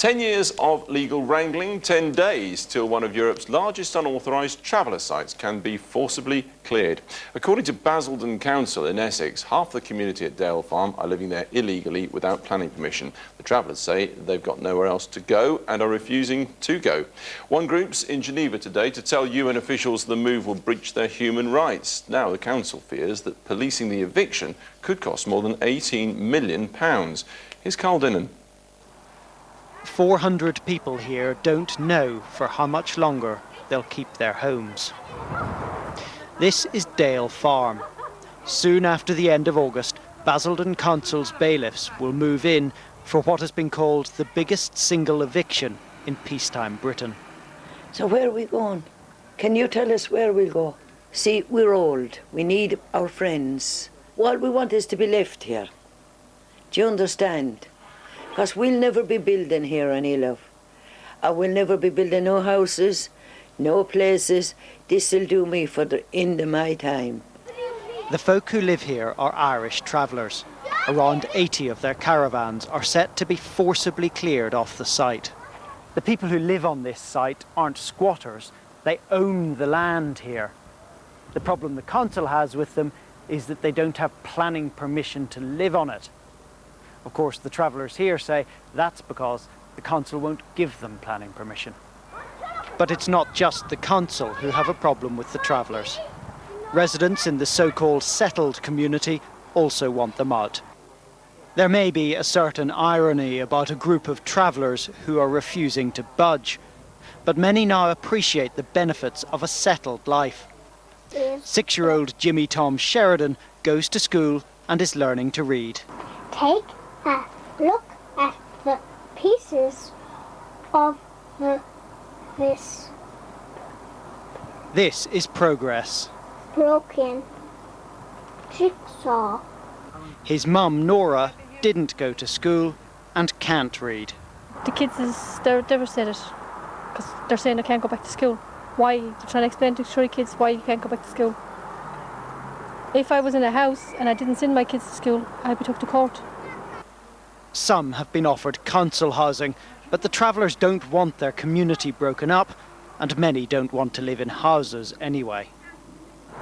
10 years of legal wrangling, 10 days till one of Europe's largest unauthorised traveller sites can be forcibly cleared. According to Basildon Council in Essex, half the community at Dale Farm are living there illegally without planning permission. The travellers say they've got nowhere else to go and are refusing to go. One group's in Geneva today to tell UN officials the move will breach their human rights. Now the council fears that policing the eviction could cost more than £18 million. Here's Carl Dinnan. 400 people here don't know for how much longer they'll keep their homes. This is Dale Farm. Soon after the end of August, Basildon Council's bailiffs will move in for what has been called the biggest single eviction in peacetime Britain. So where are we going? Can you tell us where we'll go? See, we're old. We need our friends. All we want is to be left here. Do you understand? Because we'll never be building here any love. We'll never be building no houses, no places. This'll do me for the end of my time. The folk who live here are Irish travellers. Around 80 of their caravans are set to be forcibly cleared off the site. The people who live on this site aren't squatters. They own the land here. The problem the council has with them is that they don't have planning permission to live on it. Of course, the travellers here say that's because the council won't give them planning permission. But it's not just the council who have a problem with the travellers. Residents in the so-called settled community also want them out. There may be a certain irony about a group of travellers who are refusing to budge, but many now appreciate the benefits of a settled life. 6-year-old Jimmy Tom Sheridan goes to school and is learning to read. Take a look at the pieces of this. This is progress. Broken jigsaw. His mum, Nora, didn't go to school and can't read. The kids, they're devastated because they're saying they can't go back to school. Why? They're trying to explain to three kids why you can't go back to school. If I was in a house and I didn't send my kids to school, I'd be took to court. Some have been offered council housing, but the travellers don't want their community broken up, and many don't want to live in houses anyway.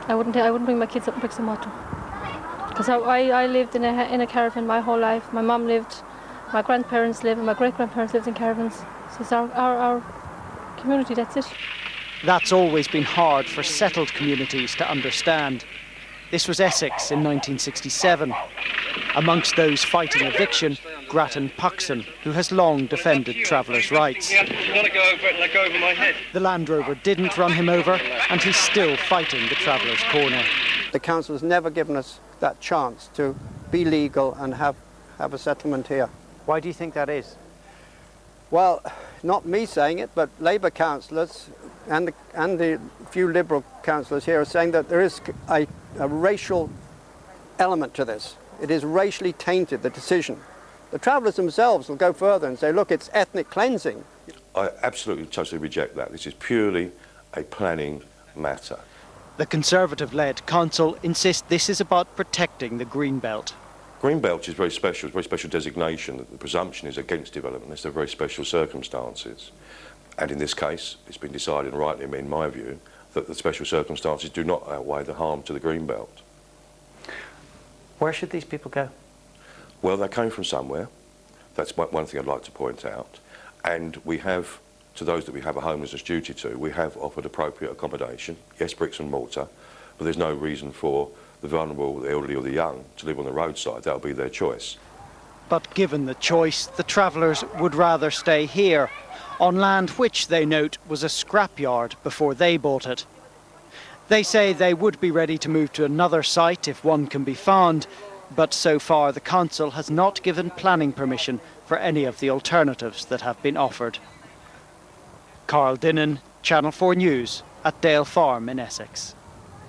I wouldn't bring my kids up in bricks and mortar. Because I lived in a caravan my whole life. My mum lived, my grandparents lived, and my great-grandparents lived in caravans. So it's our community, that's it. That's always been hard for settled communities to understand. This was Essex in 1967. Amongst those fighting eviction, Grattan Puxon, who has long defended travellers' rights. You want to go over it and I go over my head. The Land Rover didn't run him over, and he's still fighting the travellers' corner. The council has never given us that chance to be legal and have a settlement here. Why do you think that is? Well, not me saying it, but Labour councillors and the few Liberal councillors here are saying that there is a racial element to this. It is racially tainted, the decision. The travellers themselves will go further and say, look, it's ethnic cleansing. I absolutely, totally reject that. This is purely a planning matter. The Conservative-led council insists this is about protecting the Greenbelt. Greenbelt is very special, it's a very special designation. The presumption is against development. There's very special circumstances. And in this case, it's been decided, rightly in my view, that the special circumstances do not outweigh the harm to the Greenbelt. Where should these people go? Well, they came from somewhere. That's one thing I'd like to point out. And we have, to those that we have a homelessness duty to, we have offered appropriate accommodation, yes, bricks and mortar, but there's no reason for the vulnerable, the elderly or the young to live on the roadside. That'll be their choice. But given the choice, the travellers would rather stay here, on land which, they note, was a scrapyard before they bought it. They say they would be ready to move to another site if one can be found, but so far the council has not given planning permission for any of the alternatives that have been offered. Carl Dinnan, Channel 4 News, at Dale Farm in Essex.